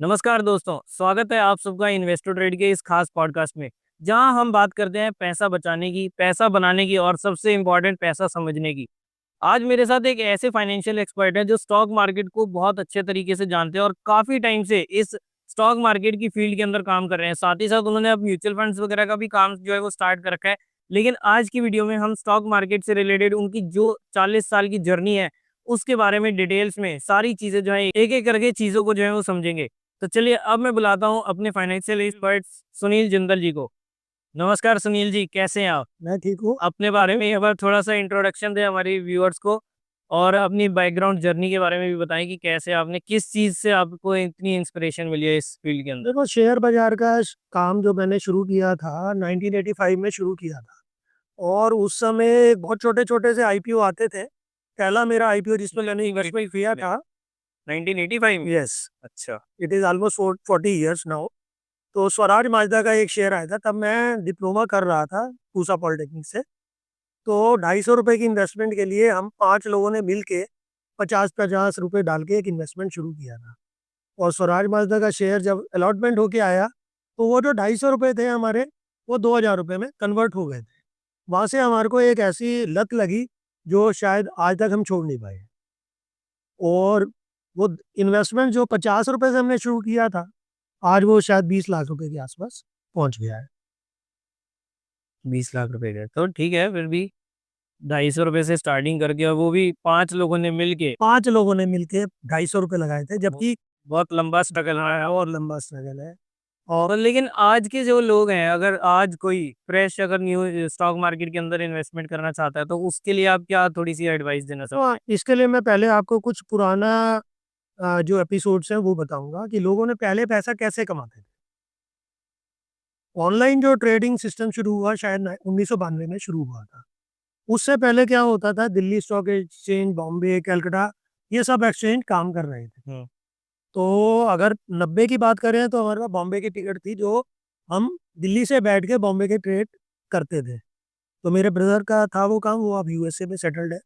नमस्कार दोस्तों, स्वागत है आप सबका इन्वेस्टर ट्रेड के इस खास पॉडकास्ट में, जहां हम बात करते हैं पैसा बचाने की, पैसा बनाने की और सबसे इम्पोर्टेंट पैसा समझने की। आज मेरे साथ एक ऐसे फाइनेंशियल एक्सपर्ट हैं जो स्टॉक मार्केट को बहुत अच्छे तरीके से जानते हैं और काफ़ी टाइम से इस स्टॉक मार्केट की फील्ड के अंदर काम कर रहे हैं। साथ ही साथ उन्होंने अब म्यूचुअल फंड्स वगैरह का भी काम जो है वो स्टार्ट कर रखा है। लेकिन आज की वीडियो में हम स्टॉक मार्केट से रिलेटेड उनकी जो 40 साल की जर्नी है, उसके बारे में डिटेल्स में सारी चीज़ें जो है एक-एक करके चीज़ों को जो है वो समझेंगे। तो चलिए अब मैं बुलाता हूँ अपने फाइनेंशियल एक्सपर्ट सुनील जिंदल जी को। नमस्कार सुनील जी, कैसे हैं आप? मैं ठीक हूँ। अपने बारे में एक बार थोड़ा-सा इंट्रोडक्शन दें हमारे व्यूअर्स को और अपनी बैकग्राउंड जर्नी के बारे में भी बताएँ कि कैसे आपने किस चीज़ से आपको इतनी इंस्पिरेशन मिली है इस फील्ड के अंदर? देखो शेयर बाज़ार का काम जो मैंने शुरू किया था 1985 में शुरू किया था और उस समय बहुत छोटे-छोटे से आईपीओ आते थे। पहला मेरा आईपीओ जिसमें मैंने इन्वेस्टमेंट किया था 1985 में? यस, अच्छा। It is almost 40 years now. तो स्वराज माज़दा का एक शेयर आया था, तब मैं डिप्लोमा कर रहा था पूसा पॉलिटेक्निक से। तो ₹250 की इन्वेस्टमेंट के लिए हम 5 लोगों ने मिल के 50-50 रुपए डाल के एक इन्वेस्टमेंट शुरू किया था। और स्वराज माज़दा का शेयर जब अलॉटमेंट होके आया, तो वो जो ₹250 थे हमारे, वो ₹2000 में कन्वर्ट हो गए थे। वहाँ से हमारे को एक ऐसी लत लगी, जो शायद आज तक हम छोड़ नहीं पाए। और वो इन्वेस्टमेंट जो ₹50 से हमने शुरू किया था, आज वो शायद 20 लाख रुपए के आसपास पहुँच गया है। 20 लाख रुपए का, तो ठीक है फिर भी ₹250 से स्टार्टिंग करके और वो भी 5 लोगों ने मिल के 5 लोगों ने मिलके ₹250 लगाए थे, वो जबकि बहुत लंबा स्ट्रगल रहा है। और लंबा स्ट्रगल है। और लेकिन आज के जो लोग हैं, अगर आज कोई फ्रेश अगर न्यू स्टॉक मार्केट के अंदर इन्वेस्टमेंट करना चाहता है, तो उसके लिए आप क्या थोड़ी-सी एडवाइस देना तो चाहोगे? इसके लिए मैं पहले आपको कुछ पुराना जो एपिसोड्स हैं वो बताऊँगा कि लोगों ने पहले पैसा कैसे कमाते थे। ऑनलाइन जो ट्रेडिंग सिस्टम शुरू हुआ शायद 1992 में शुरू हुआ था। उससे पहले क्या होता था, दिल्ली स्टॉक एक्सचेंज, बॉम्बे, कलकत्ता, ये सब एक्सचेंज काम कर रहे थे। हुँ। तो अगर 90 की बात करें तो हमारे पास बॉम्बे की टिकट थी, जो हम दिल्ली से बैठ के बॉम्बे के ट्रेड करते थे। तो मेरे ब्रदर का था वो काम, वो अब यूएसए में सेटल्ड है।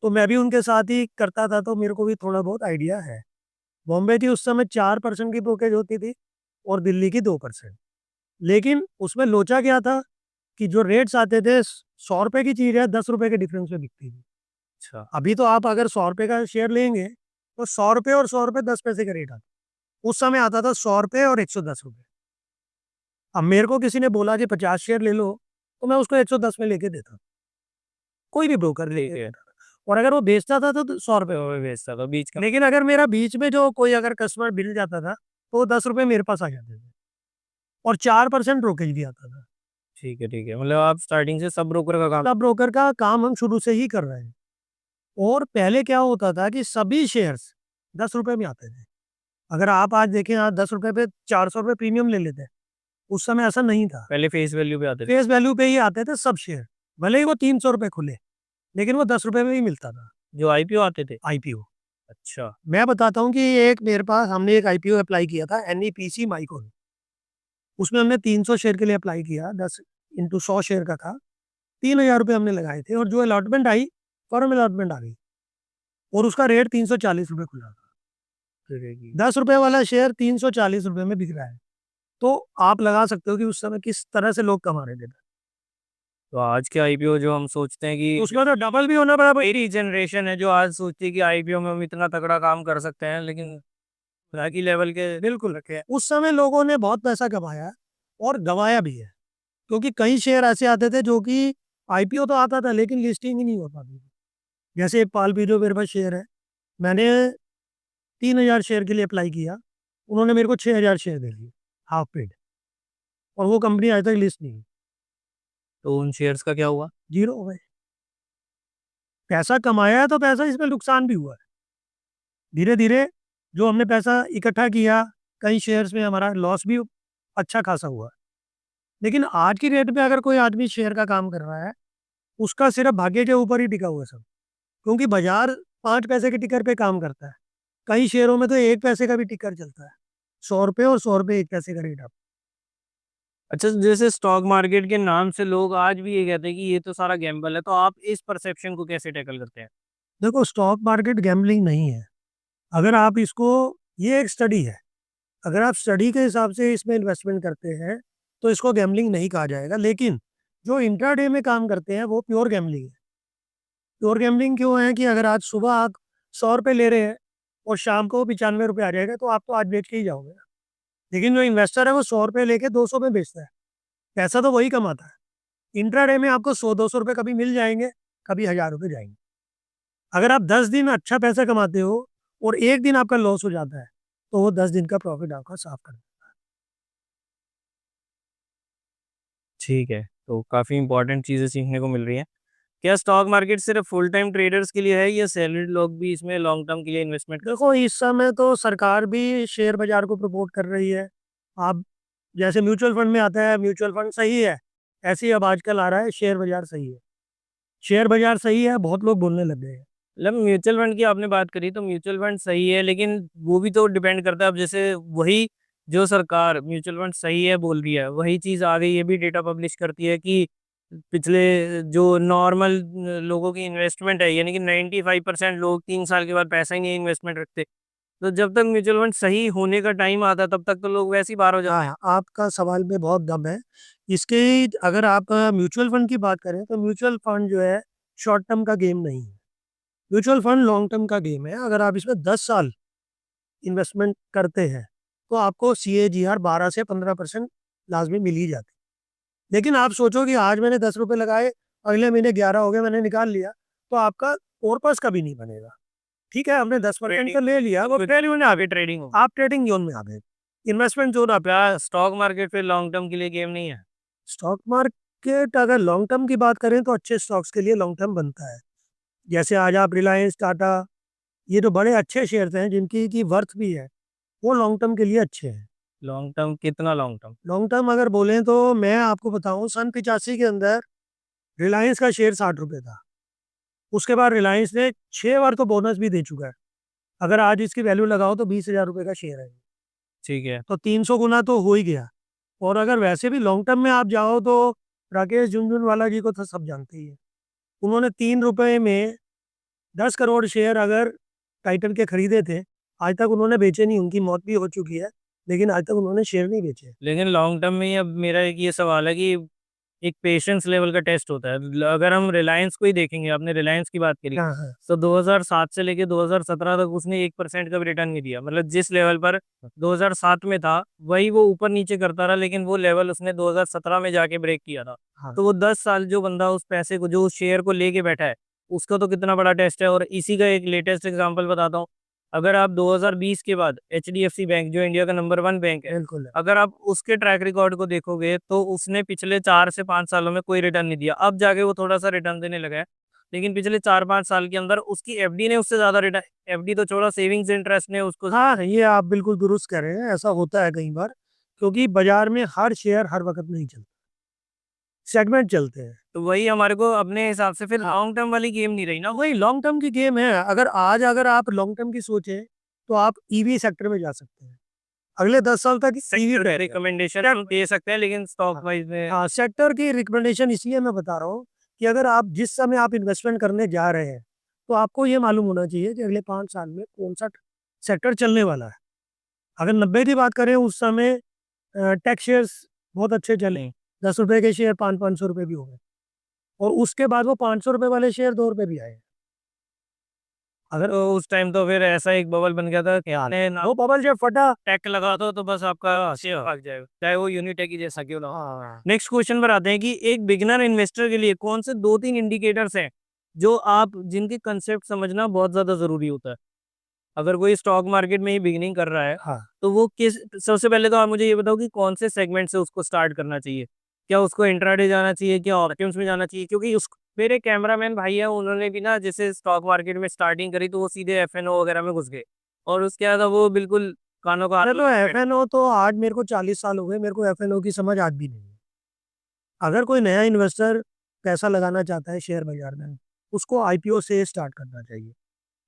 तो मैं भी उनके साथ ही करता था, तो मेरे को भी थोड़ा बहुत आइडिया है। बॉम्बे की उस समय 4% की ब्रोकेज होती थी और दिल्ली की 2%। लेकिन उसमें लोचा क्या था कि जो रेट्स आते थे, ₹100 की चीज़ है, ₹10 के डिफरेंस में बिकती थी। अच्छा। अभी तो आप अगर ₹100 का शेयर लेंगे, तो ₹100 और ₹100 10 पैसे का रेट आता है। उस समय आता था ₹100 और ₹110। अब मेरे को किसी ने बोला कि 50 शेयर ले लो, तो मैं उसको 110 में लेके देता। कोई भी ब्रोकर लेके ठीक है। देता था और अगर वो बेचता था तो ₹100 तो वो बेचता था बीच का। लेकिन अगर मेरा बीच में जो कोई अगर कस्टमर मिल जाता था, तो वो ₹10 मेरे पास आ जाते थे और 4% ब्रोकेज भी आता था। ठीक है। मतलब आप स्टार्टिंग से सब ब्रोकर का काम। मतलब ब्रोकर का काम हम शुरू से ही कर रहे हैं। और पहले क्या होता था कि सभी शेयर्स ₹10 में आते थे। अगर आप आज देखें, आज ₹10 पे ₹400 प्रीमियम ले लेते हैं। उस समय ऐसा नहीं था। पहले फेस वैल्यू पे आते थे। फेस वैल्यू पे ही आते थे सब शेयर। भले ही वो ₹300 खुले, लेकिन वो ₹10 में ही मिलता था जो आईपीओ आते थे? आईपीओ। अच्छा। मैं बताता हूँ कि एक मेरे पास हमने एक आईपीओ अप्लाई किया था, एनईपीसी माइक्रोन। उसमें हमने 300 शेयर के लिए अप्लाई किया, 10 इंटू 100 शेयर का था। ₹3000 हमने लगाए थे और जो अलॉटमेंट आई, फर्म अलॉटमेंट आ गई और उसका रेट ₹340 खुला था। फिर ₹10 वाला शेयर ₹340 में बिक रहा है। तो आप लगा सकते हो कि उस समय किस तरह से लोग कमा रहे थे। तो आज के आईपीओ जो हम सोचते हैं तो कि उसका तो डबल भी होना पड़ा भाई। मेरी जनरेशन है जो आज सोचती है कि आईपीओ में हम इतना तगड़ा काम कर सकते हैं, लेकिन बाकी लेवल के बिल्कुल रखे हैं। उस समय लोगों ने बहुत पैसा कमाया और गँवाया भी है, क्योंकि कई शेयर ऐसे आते थे जो कि आईपीओ तो आता था लेकिन लिस्टिंग ही नहीं हो पाती थी। जैसे एक पालपीरो मेरे पास शेयर है, मैंने 3000 शेयर के लिए अप्लाई किया, उन्होंने मेरे को 6000 शेयर दे दिए, हाफ पेड। और वो कंपनी आज तक लिस्ट नहीं हुई, तो उन शेयर्स का क्या हुआ? ज़ीरो हो गए। पैसा कमाया है तो पैसा, इसमें नुकसान भी हुआ है। धीरे-धीरे जो हमने पैसा इकट्ठा किया, कई शेयर्स में हमारा लॉस भी अच्छा खासा हुआ। लेकिन आज की डेट में अगर कोई आदमी शेयर का काम कर रहा है, उसका सिर्फ़ भाग्य के ऊपर ही टिका हुआ है सब। क्योंकि बाज़ार 5 पैसे के टिकर पे काम करता है। कई शेयरों में तो 1 पैसे का भी टिकर चलता है। ₹100 और ₹100 1 पैसे का रेट आप। अच्छा, जैसे स्टॉक मार्केट के नाम से लोग आज भी ये कहते हैं कि ये तो सारा गैम्बल है, तो आप इस परसेप्शन को कैसे टैकल करते हैं? देखो स्टॉक मार्केट गैम्बलिंग नहीं है। अगर आप इसको, ये एक स्टडी है। अगर आप स्टडी के हिसाब से इसमें इन्वेस्टमेंट करते हैं तो इसको गैम्बलिंग नहीं कहा जाएगा, लेकिन जो इंट्राडे में काम करते हैं वो प्योर गैम्बलिंग है। प्योर गैम्बलिंग क्यों है कि अगर आज सुबह आप 100 रुपये ले रहे हैं और शाम को 95 रुपये आ जाएगा तो आप तो आज बेच के ही जाओगे। लेकिन जो इन्वेस्टर है वो 100 रुपये लेके 200 में बेचता है, पैसा तो वही कमाता है। इंट्राडे में आपको 100-200 रुपये कभी मिल जाएंगे, कभी 1000 रुपये जाएंगे। अगर आप 10 दिन अच्छा पैसा कमाते हो और एक दिन आपका लॉस हो जाता है तो वो 10 दिन का प्रॉफिट आपका साफ कर देता ठीक है, तो काफ़ी इंपॉर्टेंट चीज़ें सीखने को मिल रही हैं। क्या स्टॉक मार्केट सिर्फ फुल टाइम ट्रेडर्स के लिए है या सैलरीड लोग भी इसमें लॉन्ग टर्म के लिए इन्वेस्टमेंट है। देखो इस समय तो सरकार भी शेयर बाजार को प्रमोट कर रही है। आप जैसे म्यूचुअल फंड में आता है, म्यूचुअल फंड सही है, ऐसे ही अब आजकल आ रहा है शेयर बाजार सही है। शेयर बाजार सही है, बहुत लोग बोलने लग गए हैं। मतलब म्यूचुअल फंड की आपने बात करी तो म्यूचुअल फंड सही है, लेकिन वो भी तो डिपेंड करता है। अब जैसे वही जो सरकार म्यूचुअल फंड सही है बोल रही है, वही चीज़ आगे ये भी डेटा पब्लिश करती है कि पिछले जो नॉर्मल लोगों की इन्वेस्टमेंट है, यानी कि 95% लोग 3 साल के बाद पैसा ही नहीं इन्वेस्टमेंट रखते। तो जब तक म्यूचुअल फंड सही होने का टाइम आता है तब तक तो लोग वैसे ही बाहर हो जाते हैं। हाँ, आपका सवाल में बहुत दम है। इसके अगर आप म्यूचुअल फंड की बात करें तो म्यूचुअल फंड जो है शॉर्ट टर्म का गेम नहीं है। म्यूचुअल फंड लॉन्ग टर्म का गेम है। अगर आप इसमें 10 साल इन्वेस्टमेंट करते हैं तो आपको CAGR 12 से 15% लाजमी मिल ही जाती है। लेकिन आप सोचो कि आज मैंने 10 रुपये लगाए, अगले महीने 11 हो गए, मैंने निकाल लिया, तो आपका पर्पस कभी नहीं बनेगा। ठीक है, हमने 10% का ले लिया, वो वैल्यू में आ गई, ट्रेडिंग हो आप ट्रेडिंग जोन में आ गए, इन्वेस्टमेंट जोन आप। क्या स्टॉक मार्केट फिर लॉन्ग टर्म के लिए गेम नहीं है? स्टॉक मार्केट अगर लॉन्ग टर्म की बात करें तो अच्छे स्टॉक्स के लिए लॉन्ग टर्म बनता है। जैसे आज आप रिलायंस, टाटा, ये तो बड़े अच्छे शेयर्स हैं जिनकी की वर्थ भी है, वो लॉन्ग टर्म के लिए अच्छे हैं। लॉन्ग टर्म कितना लॉन्ग टर्म? लॉन्ग टर्म अगर बोलें तो मैं आपको बताऊं, सन 85 के अंदर रिलायंस का शेयर 60 रुपये था। उसके बाद रिलायंस ने 6 बार तो बोनस भी दे चुका है। अगर आज इसकी वैल्यू लगाओ तो 20,000 रुपये का शेयर है, ठीक है। तो 300 गुना तो हो ही गया। और अगर वैसे भी लॉन्ग टर्म में आप जाओ तो राकेश झुनझुनवाला जी को तो सब जानते ही है। उन्होंने 3 रुपये में 10 करोड़ शेयर अगर टाइटन के खरीदे थे, आज तक उन्होंने बेचे नहीं। उनकी मौत भी हो चुकी है, लेकिन आज तक उन्होंने शेयर नहीं बेचे। लेकिन लॉन्ग टर्म में ही अब मेरा एक ये सवाल है कि एक पेशेंस लेवल का टेस्ट होता है। अगर हम रिलायंस को ही देखेंगे, आपने रिलायंस की बात करी, हाँ हाँ, तो 2007 से लेके 2017 तक उसने 1% का भी रिटर्न नहीं दिया। मतलब जिस लेवल पर 2007 में था वही वो ऊपर नीचे करता रहा, लेकिन वो लेवल उसने 2017 में जाके ब्रेक किया था। हाँ। तो वो 10 साल जो बंदा उस पैसे को, जो उस शेयर को लेके बैठा है, उसका तो कितना बड़ा टेस्ट है। और इसी का एक लेटेस्ट एग्जाम्पल बताता हूँ। अगर आप 2020 के बाद HDFC बैंक, जो इंडिया का नंबर 1 बैंक है, बिल्कुल। अगर आप उसके ट्रैक रिकॉर्ड को देखोगे तो उसने पिछले 4 से 5 सालों में कोई रिटर्न नहीं दिया। अब जाके वो थोड़ा सा रिटर्न देने लगा है, लेकिन पिछले 4-5 साल के अंदर उसकी एफडी ने उससे ज्यादा रिटर्न, एफडी तो छोड़ा, सेविंग्स इंटरेस्ट ने उसको। हाँ, ये आप बिल्कुल दुरुस्त कह रहे हैं। ऐसा होता है कई बार, क्योंकि बाजार में हर शेयर हर वक्त नहीं चलता, सेगमेंट चलते हैं। तो वही हमारे को अपने हिसाब से फिर हाँ। लॉन्ग टर्म वाली गेम नहीं रही ना। वही लॉन्ग टर्म की गेम है। अगर आप लॉन्ग टर्म की सोचें तो आप ईवी सेक्टर में जा सकते हैं। अगले 10 साल तक ईवी रिकमेंडेशन दे सकते हैं, लेकिन स्टॉक वाइज में हाँ, सेक्टर की रिकमेंडेशन इसलिए मैं बता रहा हूँ कि अगर आप जिस समय आप इन्वेस्टमेंट करने जा रहे हैं तो आपको ये मालूम होना चाहिए कि अगले 5 साल में कौन सा सेक्टर चलने वाला है। अगर 90 की बात करें, उस समय टेक शेयर्स बहुत अच्छे चले, 10 रुपए के शेयर 500-500 रुपये भी हो गए, और उसके बाद वो 500 रुपये वाले शेयर 2 रुपये भी आए। अगर तो उस टाइम तो फिर ऐसा एक बबल बन गया था कि आने ना वो बबल जब फटा, टेक लगा दो तो बस आपका शेयर भाग जाएगा, चाहे वो यूनिटेक ही जैसा क्यों ना हो। हाँ, नेक्स्ट क्वेश्चन पर आते हैं कि एक बिगिनर इन्वेस्टर के लिए कौन से 2-3 इंडिकेटर्स हैं जो आप जिनके कंसेप्ट समझना बहुत ज्यादा जरूरी होता है। अगर कोई स्टॉक मार्केट में ही बिगिनिंग कर रहा है हाँ, तो वो किस, सबसे पहले तो आप मुझे ये बताओ कि कौन से सेगमेंट से उसको स्टार्ट करना चाहिए। क्या उसको इंट्राडे जाना चाहिए, क्या ऑप्शंस में जाना चाहिए? क्योंकि उस मेरे कैमरामैन भाई है, उन्होंने भी ना जैसे स्टॉक मार्केट में स्टार्टिंग करी तो वो सीधे एफएनओ वगैरह में घुस गए, और उसके बाद वो बिल्कुल कानों का अरे तो एफएनओ तो आज मेरे को 40 साल हो गए, मेरे को एफएनओ की समझ आज भी नहीं है। अगर कोई नया इन्वेस्टर पैसा लगाना चाहता है शेयर बाजार में, उसको आईपीओ से स्टार्ट करना चाहिए।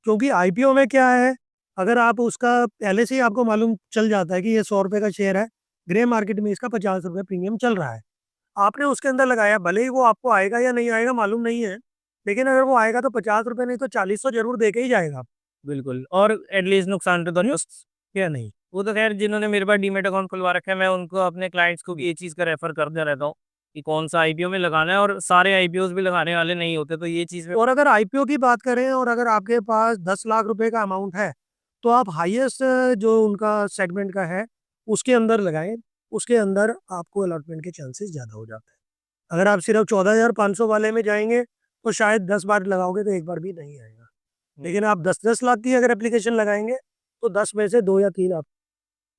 क्योंकि आईपीओ में क्या है, अगर आप उसका पहले से ही आपको मालूम चल जाता है कि ये 100 रुपये का शेयर है, ग्रे मार्केट में इसका 50 रुपये प्रीमियम चल रहा है, आपने उसके अंदर लगाया, भले ही वो आपको आएगा या नहीं आएगा मालूम नहीं है, लेकिन अगर वो आएगा तो 50 रुपये नहीं तो 40 तो जरूर दे के ही जाएगा। बिल्कुल, और एटलीस्ट नुकसान तो नहीं क्या नहीं, वो तो खैर जिन्होंने मेरे पास डीमैट अकाउंट खुलवा रखा है, मैं उनको अपने क्लाइंट्स को ये चीज़ का रेफर करता रहता हूँ कि कौन सा आईपीओ में लगाना है, और सारे आईपीओ भी लगाने वाले नहीं होते, तो ये चीज़ में और अगर आईपीओ की बात करें और अगर आपके पास 10 लाख रुपए का अमाउंट है तो आप हाईएस्ट जो उनका सेगमेंट का है उसके अंदर लगाएं। उसके अंदर आपको अलॉटमेंट के चांसेस ज़्यादा हो जाते हैं। अगर आप सिर्फ 14,500 वाले में जाएंगे तो शायद 10 बार लगाओगे तो एक बार भी नहीं आएगा। लेकिन आप 10-10 लाख की अगर एप्लीकेशन लगाएंगे तो 10 में से 2 या 3 आप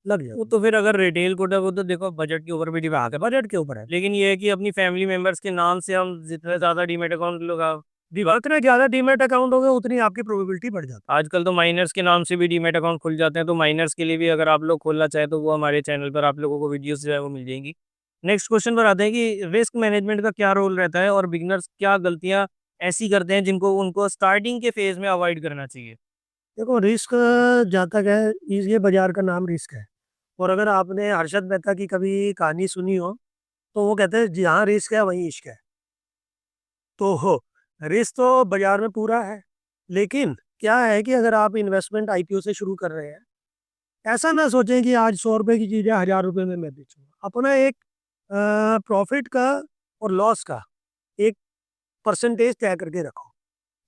लग वो जाए। तो फिर अगर रिटेल कोटा, वो तो देखो बजट के ऊपर भी डिपेंड है, बजट के ऊपर है। लेकिन ये है कि अपनी फैमिली मेंबर्स के नाम से हम जितने ज़्यादा डीमैट अकाउंट लगा, जितने ज़्यादा डीमैट अकाउंट होंगे उतनी आपकी प्रोबेबिलिटी बढ़ जाती आजकल तो माइनर्स के नाम से भी डीमैट अकाउंट खुल जाते हैं, तो माइनर्स के लिए भी अगर आप लोग खोलना चाहें तो वो हमारे चैनल पर आप लोगों को वीडियोस जो है वो मिल जाएंगी। नेक्स्ट क्वेश्चन पर आते हैं कि रिस्क मैनेजमेंट का क्या रोल रहता है और बिगिनर्स क्या गलतियां ऐसी करते हैं जिनको उनको स्टार्टिंग के फेज में अवॉइड करना चाहिए। है। देखो रिस्क जहाँ तक है, ये बाजार का नाम रिस्क है। और अगर आपने हर्षद मेहता की कभी कहानी सुनी हो तो वो कहते हैं जहाँ रिस्क है वहीं इश्क है। तो हो रिस्क तो बाजार में पूरा है, लेकिन क्या है कि अगर आप इन्वेस्टमेंट आईपीओ से शुरू कर रहे हैं, ऐसा ना सोचें कि आज 100 रुपए की चीज़ है 1000 रुपए में मैं बेचूंगा। अपना एक प्रॉफिट का और लॉस का एक परसेंटेज तय करके रखो।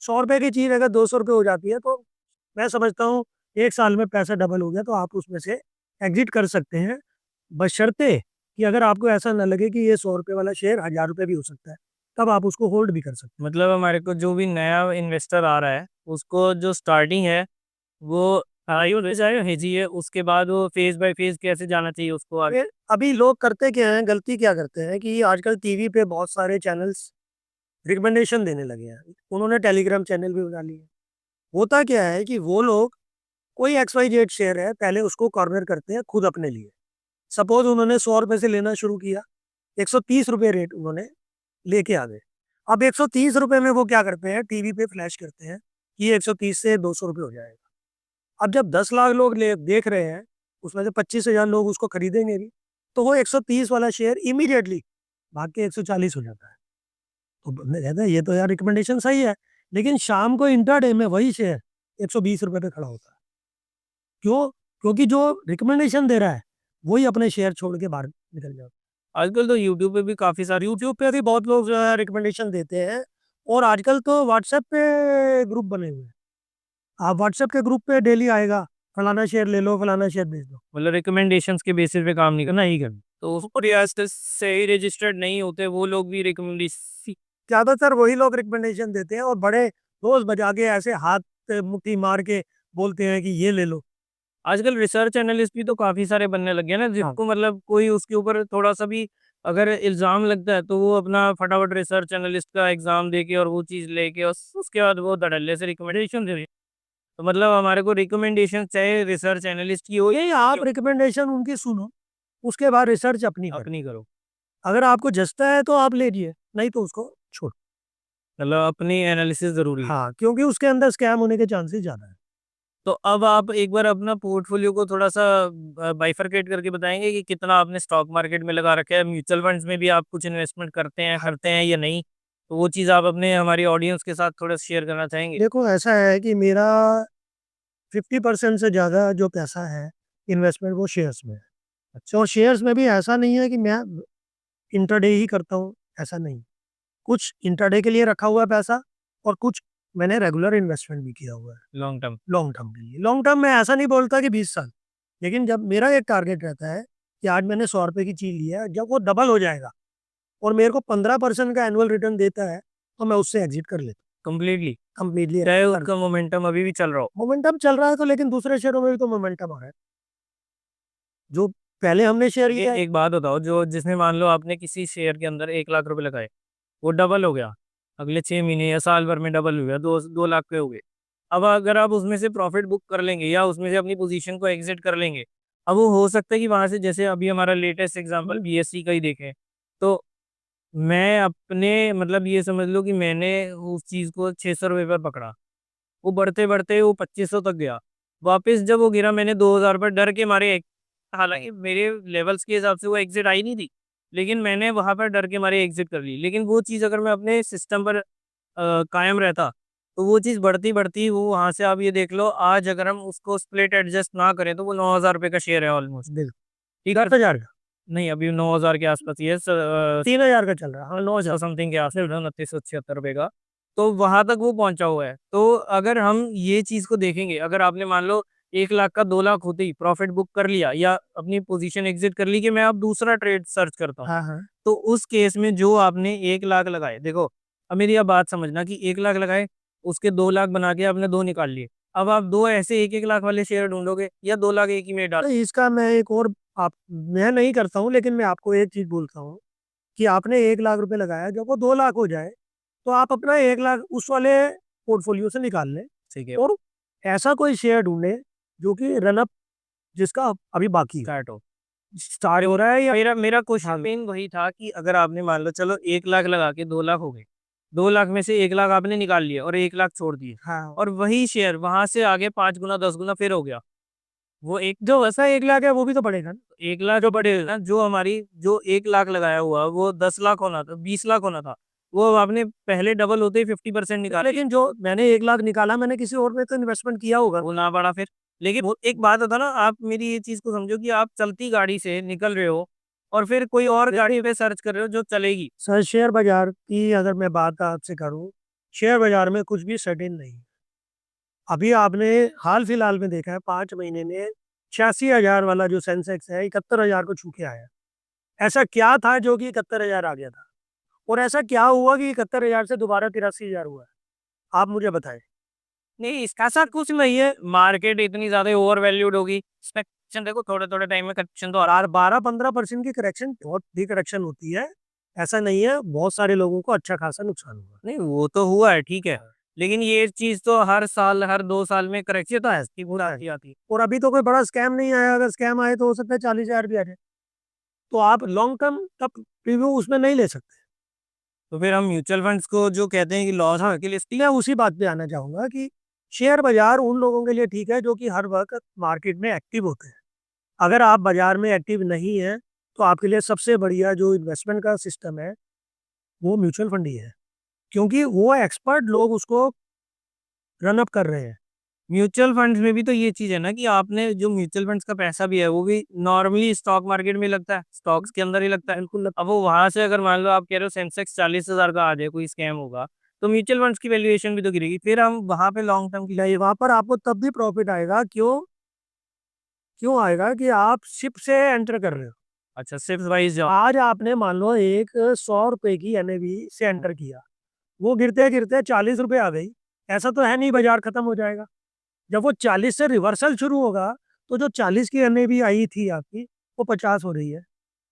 100 रुपए की चीज़ अगर 200 रुपये हो जाती है तो मैं समझता हूँ 1 साल में पैसा डबल हो गया तो आप उसमें से एग्जिट कर सकते हैं, बशर्ते कि अगर आपको ऐसा ना लगे कि ये 100 रुपये वाला शेयर 1000 रुपये भी हो सकता है, तब आप उसको होल्ड भी कर सकते हैं। मतलब हमारे को जो भी नया इन्वेस्टर आ रहा है उसको जो स्टार्टिंग है वो आईओ ले जाए भेजिए, उसके बाद वो फेज बाय फेज कैसे जाना चाहिए उसको आगे। फिर अभी लोग करते क्या हैं, गलती क्या करते हैं कि आजकल टीवी पे बहुत सारे चैनल्स रिकमेंडेशन देने लगे हैं। उन्होंने टेलीग्राम चैनल भी बना लिए। होता क्या है कि वो लोग कोई XYZ शेयर है, पहले उसको कॉर्नर करते हैं खुद अपने लिए। सपोज उन्होंने 100 रुपए से लेना शुरू किया, 130 रुपये रेट उन्होंने लेके आ गए। अब 130 रुपये में वो क्या करते हैं, टीवी पे फ्लैश करते हैं कि 130 से 200 रुपये हो जाएगा। अब जब 10 लाख लोग देख रहे हैं, उसमें से 25,000 लोग उसको खरीदेंगे भी, तो वो 130 वाला शेयर इमीडिएटली भाग के 140 हो जाता है। तो बंदे कहते हैं ये तो यार रिकमेंडेशन सही है, लेकिन शाम को इंट्राडे में वही शेयर 120 रुपये पे खड़ा होता है। क्यों? क्योंकि जो रिकमेंडेशन दे रहा है वही अपने शेयर छोड़ के बाहर निकल जाता है। आजकल तो यूट्यूब पे भी काफ़ी सारी यूट्यूब पे भी बहुत लोग जो है रिकमेंडेशन देते हैं, और आजकल तो व्हाट्सएप पे ग्रुप बने हुए हैं। आप व्हाट्सएप के ग्रुप पे डेली आएगा, फलाना शेयर ले लो, फलाना शेयर बेच दो। मतलब रिकमेंडेशंस के बेसिस पे काम नहीं करना ही करना, तो उसको रियासत से ही रजिस्टर्ड नहीं होते वो लोग भी रिकमेंडेशन। ज़्यादातर वही लोग रिकमेंडेशन देते हैं और बड़े रोज बजा के ऐसे हाथ मुट्ठी मार के बोलते हैं कि ये ले लो। आजकल रिसर्च एनालिस्ट भी तो काफ़ी सारे बनने लगे हैं ना, हाँ। जिनको मतलब कोई उसके ऊपर थोड़ा सा भी अगर इल्ज़ाम लगता है तो वो अपना फटाफट रिसर्च एनालिस्ट का एग्ज़ाम दे के और वो चीज़ लेके और उसके बाद वो धड़ल्ले से रिकमेंडेशन दे रहे हैं। तो मतलब हमारे को रिकमेंडेशन चाहे रिसर्च एनालिस्ट की हो या यही आप रिकमेंडेशन उनकी सुनो, उसके बाद रिसर्च अपनी करो। अपनी करो। अगर आपको जचता है तो आप लीजिए, नहीं तो उसको छोड़ो। मतलब अपनी एनालिसिस ज़रूरी है। हाँ, क्योंकि उसके अंदर स्कैम होने के चांसेस ज़्यादा है। तो अब आप एक बार अपना पोर्टफोलियो को थोड़ा-सा बाइफरकेट करके बताएँगे कि कितना आपने स्टॉक मार्केट में लगा रखा है? म्यूचुअल फंड्स में भी आप कुछ इन्वेस्टमेंट करते हैं या नहीं? तो वो चीज़ आप अपने हमारी ऑडियंस के साथ थोड़ा शेयर करना चाहेंगे? देखो ऐसा है कि मेरा 50% से ज़्यादा जो पैसा है इन्वेस्टमेंट वो शेयर्स में है। अच्छा, और शेयर्स में भी ऐसा नहीं है कि मैं इंट्राडे ही करता हूँ, ऐसा नहीं। कुछ इंट्राडे के लिए रखा हुआ है पैसा और कुछ मैंने रेगुलर इन्वेस्टमेंट भी किया हुआ है लॉन्ग टर्म। लॉन्ग टर्म के लिए। लॉन्ग टर्म में ऐसा नहीं बोलता कि 20 साल, लेकिन जब मेरा एक टारगेट रहता है कि आज मैंने 100 रुपये की चीज़ ली है, जब वो डबल हो जाएगा और मेरे को 15% का एनुअल रिटर्न देता है तो मैं उससे एग्जिट कर लेता कंप्लीटली? हूँ कंप्लीटली। चाहे उसका मोमेंटम अभी भी चल रहा हो? मोमेंटम चल रहा है तो, लेकिन दूसरे शेयरों में भी तो मोमेंटम आ रहा है। जो पहले हमने शेयर ये किया है, एक बात बताओ, जो जिसने मान लो आपने किसी शेयर के अंदर 1 लाख रुपए लगाए, वो डबल हो गया, अगले 6 महीने या साल भर में डबल हो गया, 2 लाख पे हो गए। अब अगर आप उसमें से प्रॉफिट बुक कर लेंगे या उसमें से अपनी पोजीशन को एग्जिट कर लेंगे, अब वो हो सकता है कि वहाँ से जैसे अभी हमारा लेटेस्ट एग्जांपल बीएससी का ही देखें, तो मैं अपने मतलब ये समझ लो कि मैंने उस चीज़ को 600 रुपए पर पकड़ा, वो बढ़ते-बढ़ते वो 2500 तक गया। वापस जब वो गिरा मैंने 2000 पर डर के मारे, हालाँकि मेरे लेवल्स के हिसाब से वो एग्ज़िट आई नहीं थी, लेकिन मैंने वहाँ पर डर के मारे एग्ज़िट कर ली। लेकिन वो चीज़ अगर मैं अपने सिस्टम पर कायम रहता, तो वो चीज़ बढ़ती वो वहाँ से आप ये देख लो, आज अगर हम उसको स्प्लिट एडजस्ट ना करें तो वो 9,000 रुपए का शेयर है ऑलमोस्ट। बिल्कुल। ठीक है। 10,000 का, नहीं, अभी 9,000 के आसपास ही है 3,000 का चल रहा है। हाँ, 9,000 9,000। समथिंग के आसपास, 2976 रुपए का। तो वहां तक वो पहुंचा हुआ है। तो अगर हम ये चीज को देखेंगे, अगर आपने मान लो 1 लाख का 2 लाख होते ही प्रॉफिट बुक कर लिया या अपनी पोजीशन एग्जिट कर ली कि मैं अब दूसरा ट्रेड सर्च करता हूँ, हाँ, हाँ। तो उस केस में जो आपने 1 लाख लगाए, देखो अब मेरी आप बात समझना कि 1 लाख लगाए, उसके 2 लाख बना के आपने दो निकाल लिए। अब आप दो ऐसे 1-1 लाख वाले शेयर ढूंढोगे या 2 लाख एक ही में डाल। तो इसका मैं एक और आप मैं नहीं करता हूँ, लेकिन मैं आपको एक चीज़ बोलता हूँ कि आपने 1 लाख रुपए लगाया, जब वो 2 लाख हो जाए तो आप अपना 1 लाख उस वाले पोर्टफोलियो से निकाल लें ठीक है। और ऐसा कोई शेयर ढूंढें जो कि रनअप जिसका अभी बाकी है, स्टार्ट हो स्टार्ट हो रहा है या मेरा मेरा हाँ, क्वेश्चन मेन वही था कि अगर आपने मान लो चलो 1 लाख लगा के 2 लाख हो गए, 2 लाख में से 1 लाख आपने निकाल लिए और 1 लाख छोड़ दिए, हाँ, और वही शेयर वहां से आगे 5 गुना 10 गुना फिर हो गया। वो एक जो वैसा 1 लाख है वो भी तो पड़ेगा ना। 1 लाख जो बढ़े ना, जो हमारी जो 1 लाख लगाया हुआ वो 10 लाख होना था, 20 लाख होना था, वो आपने पहले डबल होते ही 50% निकाल लिया। लेकिन जो मैंने 1 लाख निकाला, मैंने किसी और में तो इन्वेस्टमेंट किया होगा। वो ना बढ़ा फिर। लेकिन वो एक बात होता ना, आप मेरी ये चीज को समझो कि आप चलती गाड़ी से निकल रहे हो और फिर कोई और गाड़ी पे सर्च कर रहे हो जो चलेगी। सर, शेयर बाजार की अगर मैं बात आपसे करूं, शेयर बाजार में कुछ भी सर्टेन नहीं है। अभी आपने हाल फिलहाल में देखा है, 5 महीने में 86,000 वाला जो सेंसेक्स है 71,000 को छू के आया। ऐसा क्या था जो कि 71,000 आ गया था, और ऐसा क्या हुआ कि 71,000 से दोबारा 83,000 हुआ है? आप मुझे बताएं। नहीं, इसका ऐसा कुछ नहीं है, मार्केट इतनी ज्यादा ओवर वैल्यूड होगी, करेक्शन देखो थोड़े थोड़े टाइम में करेक्शन तो आ रहा 12-15% की करेक्शन बहुत बड़ी करेक्शन होती है। ऐसा नहीं है, बहुत सारे लोगों को अच्छा खासा नुकसान हुआ। नहीं, वो तो हुआ है ठीक है, लेकिन ये चीज तो हर साल हर 2 साल में करेक्शन तो ऐसी पूरा होता है। आती आती है। और अभी तो कोई बड़ा स्कैम नहीं आया, अगर स्कैम आए तो हो सकता है 40,000 भी आ जाए। तो आप लॉन्ग टर्म तक रिव्यू उसमें नहीं ले सकते। तो फिर हम म्यूचुअल फंड्स को जो कहते हैं कि लॉस हाँ, के लिए। मैं उसी बात पे आना चाहूंगा कि शेयर बाजार उन लोगों के लिए ठीक है जो कि हर वक्त मार्केट में एक्टिव होते हैं। अगर आप बाजार में एक्टिव नहीं है तो आपके लिए सबसे बढ़िया जो इन्वेस्टमेंट का सिस्टम है वो म्यूचुअल फंड ही है, क्योंकि वो एक्सपर्ट लोग उसको रन अप कर रहे हैं। म्यूचुअल फंड्स में भी तो ये चीज है ना कि आपने जो म्यूचुअल फंड्स का पैसा भी है वो भी नॉर्मली स्टॉक मार्केट में लगता है, स्टॉक्स के अंदर ही लगता है। बिल्कुल। अब वो वहां से अगर मान लो आप कह रहे हो सेंसेक्स 40,000 का आ जाए, कोई स्कैम होगा, तो म्यूचुअल फंड्स की वैल्यूएशन भी तो गिरेगी, फिर हम वहां पे लॉन्ग टर्म की। नहीं, वहां पर आपको तब भी प्रॉफिट आएगा। क्यों? क्यों आएगा कि आप शिप से एंटर कर रहे हो। अच्छा, सिर्फ वाइज जाओ। आज आपने मान लो एक 100 रुपए की एनएवी से एंटर किया, वो गिरते गिरते 40 रुपए आ गई। ऐसा तो है नहीं बाजार खत्म हो जाएगा। जब वो 40 से रिवर्सल शुरू होगा तो जो 40 की एनएवी आई थी आपकी, वो 50 हो रही है,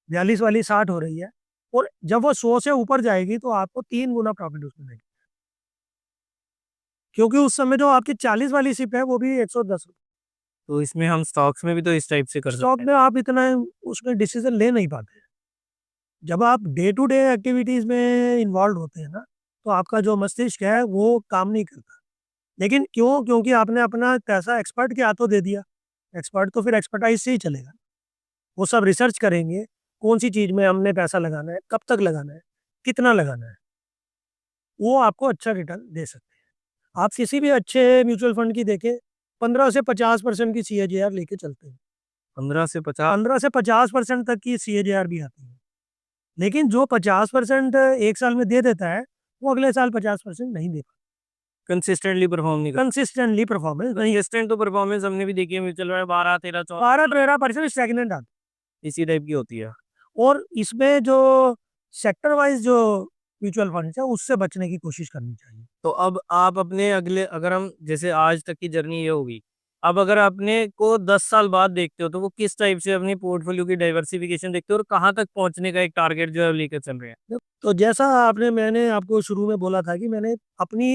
42 वाली 60 हो रही है, और जब वो 100 से ऊपर जाएगी तो आपको 3 गुना प्रॉफिट उसमें मिलेगा, क्योंकि उस समय जो आपकी 40 वाली शिप है वो भी 110। तो इसमें हम स्टॉक्स में भी तो इस टाइप से कर स्टॉक सकते हैं। में आप इतना उसमें डिसीजन ले नहीं पाते। जब आप डे टू डे एक्टिविटीज में इन्वॉल्व होते हैं ना, तो आपका जो मस्तिष्क है वो काम नहीं करता। लेकिन क्यों? क्योंकि आपने अपना पैसा एक्सपर्ट के हाथों दे दिया। एक्सपर्ट तो फिर एक्सपर्टाइज से ही चलेगा। वो सब रिसर्च करेंगे, कौन सी चीज में हमने पैसा लगाना है, कब तक लगाना है, कितना लगाना है, वो आपको अच्छा रिटर्न दे सकते हैं। आप किसी भी अच्छे म्यूचुअल फंड की देखें, 15 से 50% की CAGR लेके चलते हैं। 15 से 50। 15 से 50% तक की CAGR भी आती है। लेकिन जो 50% एक साल में दे देता है, वो अगले साल 50% नहीं दे पाता। कंसिस्टेंटली परफॉर्म नहीं कर। कंसिस्टेंटली परफॉर्मेंस नहीं। कंसिस्टेंट तो परफॉर्मेंस हमने भी देखी है म्यूचुअल में, 12, 13, 14 12-13% स्टैग्नेंट आता इसी टाइप की होती है। है। और इसमें जो सेक्टर वाइज जो म्यूचुअल फंड है उससे बचने की कोशिश करनी चाहिए। तो अब आप अपने अगले, अगर हम जैसे आज तक की जर्नी ये होगी, अब अगर अपने को 10 साल बाद देखते हो तो वो किस टाइप से अपनी पोर्टफोलियो की डाइवर्सिफिकेशन देखते हो और कहाँ तक पहुंचने का एक टारगेट जो है लेकर चल रहे हैं। तो जैसा मैंने आपको शुरू में बोला था कि मैंने अपनी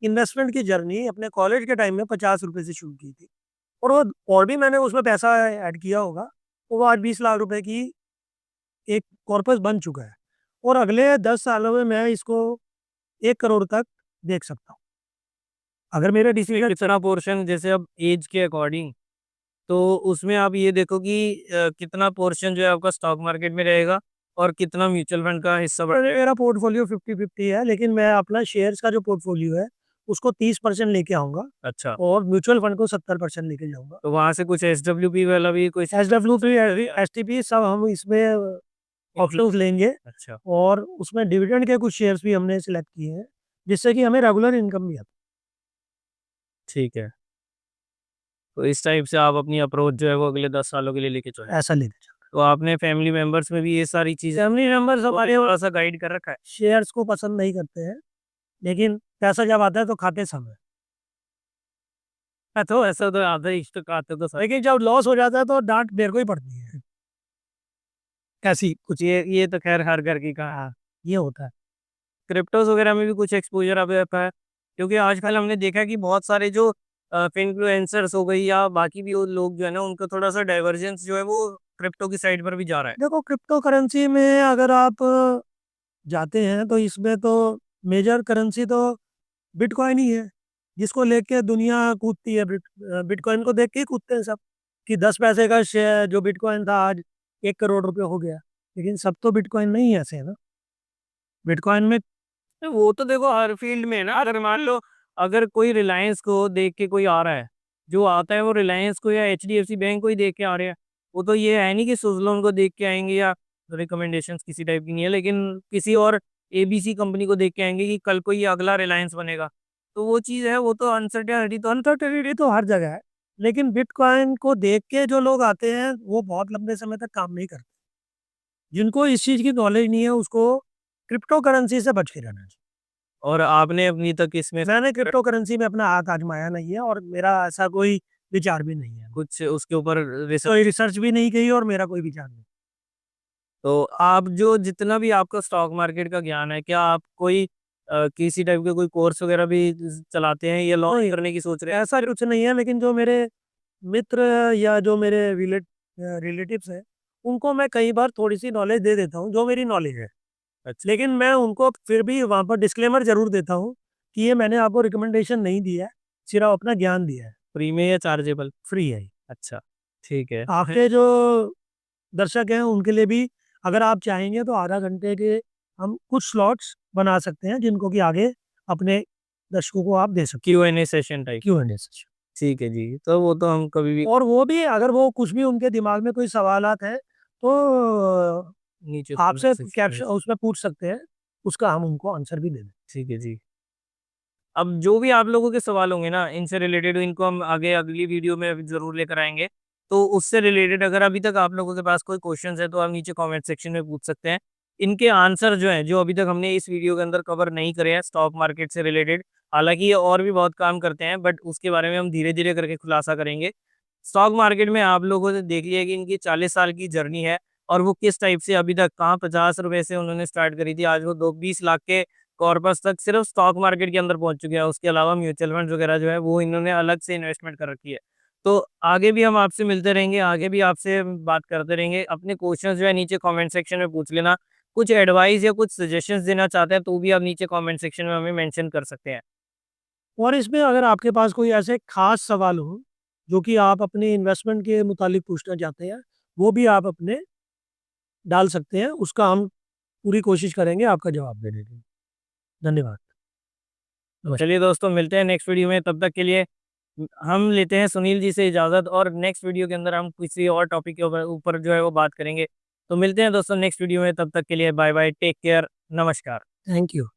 इन्वेस्टमेंट की जर्नी अपने कॉलेज के टाइम में 50 रुपए से शुरू की थी, और वो और भी मैंने उसमें पैसा ऐड किया होगा, वो आज 20 लाख रुपए की एक कॉर्पस बन चुका है। और अगले 10 सालों में मैं इसको 1 करोड़ तक देख सकता हूँ, अगर मेरे डिसीजन। कितना पोर्शन जैसे अब एज के अकॉर्डिंग, तो उसमें आप ये देखो कि कितना पोर्शन जो है आपका स्टॉक मार्केट में रहेगा और कितना म्यूचुअल फंड का हिस्सा बढ़। मेरा पोर्टफोलियो 50-50 है, लेकिन मैं अपना शेयर्स का जो पोर्टफोलियो है उसको 30% लेके आऊंगा अच्छा, और म्यूचुअल फंड को 70% लेके जाऊंगा। तो वहाँ से कुछ SWP वाला भी कोई SWP, STP सब हम इसमें ऑप्शंस लेंगे अच्छा, और उसमें डिविडेंड के कुछ शेयर्स भी हमने सिलेक्ट किए हैं, जिससे कि हमें रेगुलर इनकम भी आती ठीक है। तो इस टाइप से आप अपनी अप्रोच जो है वो अगले 10 सालों के लिए लेके चले। है, ऐसा लेके चलते तो आपने फैमिली मेंबर्स में भी ये सारी चीज़ें हैं। फैमिली मेंबर्स हमारे थोड़ा-सा गाइड कर रखा है? शेयर्स को पसंद नहीं करते हैं, लेकिन पैसा जब आता है तो खाते सब हैं। तो ऐसा तो आधा इष्ट खाते तो सब। लेकिन जब लॉस हो जाता है तो डाँट मेरे को ही पड़ती है। ऐसी कुछ ये तो खैर हर घर की कहा। हाँ, ये होता है। क्रिप्टोज़ वगैरह में भी कुछ एक्सपोज़र अब रहता है? क्योंकि आजकल हमने देखा है कि बहुत सारे जो इन्फ्लुएंसर्स हो गई या बाकी भी वो लोग जो है ना, उनका थोड़ा-सा डाइवर्जेंस जो है वो क्रिप्टो की साइड पर भी जा रहा है। देखो, क्रिप्टो करेंसी में अगर आप जाते हैं तो इसमें तो मेजर करेंसी तो बिटकॉइन ही है, जिसको लेके दुनिया कूदती है। बिटकॉइन को देख के ही कूदते हैं सब, कि 10 पैसे का शेयर जो बिटकॉइन था आज 1 करोड़ रुपए हो गया। लेकिन सब तो बिटकॉइन नहीं ऐसे है ना। बिटकॉइन में वो तो देखो हर फील्ड में है ना, अगर मान लो अगर कोई रिलायंस को देख के कोई आ रहा है, जो आता है वो रिलायंस को या एचडीएफसी बैंक को ही देख के आ रहे हैं। वो तो ये है नहीं कि सुज़लोन को देख के आएँगे या रिकमेंडेशंस किसी टाइप की नहीं है, लेकिन किसी और एबीसी कंपनी को देख के आएँगे कि कल को ये अगला रिलायंस बनेगा। तो वो चीज़ है, वो तो अनसर्टेनिटी तो हर जगह है, लेकिन बिटकॉइन को देख के जो लोग आते हैं वो बहुत लंबे समय तक काम नहीं करते। जिनको इस चीज़ की नॉलेज नहीं है उसको क्रिप्टो करेंसी से बच के रहना चाहिए। और आपने अपनी तक इसमें मैंने क्रिप्टो करेंसी में अपना हाथ आजमाया नहीं है और मेरा ऐसा कोई विचार भी नहीं है। कुछ उसके ऊपर रिसर्च। कोई रिसर्च भी नहीं की और मेरा कोई विचार नहीं। तो आप जो जितना भी आपका स्टॉक मार्केट का ज्ञान है, क्या आप कोई किसी टाइप के कोई कोर्स वगैरह भी चलाते हैं या लॉन्च करने की सोच रहे हैं? ऐसा कुछ नहीं है, लेकिन जो मेरे मित्र या जो मेरे रिलेटिव्स हैं, उनको मैं कई बार थोड़ी-सी नॉलेज दे देता हूँ, जो मेरी नॉलेज है। अच्छा, लेकिन मैं उनको फिर भी वहाँ पर डिस्क्लेमर ज़रूर देता हूँ कि ये मैंने आपको रिकमेंडेशन नहीं दिया है, सिर्फ़ अपना ज्ञान दिया है, फ्री में या चार्जेबल? फ्री है ये। अच्छा, ठीक है। आपके जो दर्शक हैं उनके लिए भी अगर आप चाहेंगे तो आधा घंटे के हम कुछ स्लॉट्स बना सकते हैं, जिनको कि आगे अपने दर्शकों को आप दे सकते Q&A सेशन टाइप। हैं, Q&A सेशन। ठीक है जी, तो वो तो हम कभी भी और वो भी अगर वो कुछ भी उनके दिमाग में कोई सवालात हैं, तो नीचे आपसे कमेंट सेक्शन में। कैप्शन उसमें पूछ सकते हैं, उसका हम उनको आंसर भी दे दें। ठीक है जी। अब जो भी आप लोगों के सवाल होंगे ना, इनसे रिलेटेड इनको हम आगे अगली वीडियो में ज़रूर लेकर आएँगे। तो उससे रिलेटेड अगर अभी तक आप लोगों के पास कोई क्वेश्चन्स है तो आप नीचे कमेंट सेक्शन में पूछ सकते हैं। इनके आंसर जो हैं, जो अभी तक हमने इस वीडियो के अंदर कवर नहीं करे हैं स्टॉक मार्केट से रिलेटेड, हालाँकि ये और भी बहुत काम करते हैं, बट उसके बारे में हम धीरे-धीरे करके खुलासा करेंगे। स्टॉक मार्केट में आप लोगों ने देख लिया कि इनकी 40 साल की जर्नी है और वो किस टाइप से अभी तक कहाँ ₹50 से उन्होंने स्टार्ट करी थी, आज वो 2 20 लाख के कॉर्पस तक सिर्फ स्टॉक मार्केट के अंदर पहुँच चुके हैं। उसके अलावा म्यूचुअल फंड्स वगैरह जो है वो इन्होंने अलग से इन्वेस्टमेंट कर रखी है। तो आगे भी हम आपसे मिलते रहेंगे, आगे भी आपसे बात करते रहेंगे। अपने क्वेश्चंस जो है नीचे कमेंट सेक्शन में पूछ लेना। कुछ एडवाइस या कुछ सजेशंस देना चाहते हैं तो भी आप नीचे कमेंट सेक्शन में हमें मेंशन कर सकते हैं। और इसमें अगर आपके पास कोई ऐसे खास सवाल हो, जो कि आप अपने इन्वेस्टमेंट के मुतालिक पूछना चाहते हैं, वो भी आप अपने डाल सकते हैं। उसका हम पूरी कोशिश करेंगे आपका जवाब देने की। धन्यवाद। नमस्कार। चलिए दोस्तों, मिलते हैं नेक्स्ट वीडियो में, तब तक के लिए हम लेते हैं सुनील जी से इजाज़त और नेक्स्ट वीडियो के अंदर हम किसी और टॉपिक के ऊपर ऊपर जो है वो बात करेंगे। तो मिलते हैं दोस्तों नेक्स्ट वीडियो में, तब तक के लिए बाय बाय, टेक केयर, नमस्कार। Thank you.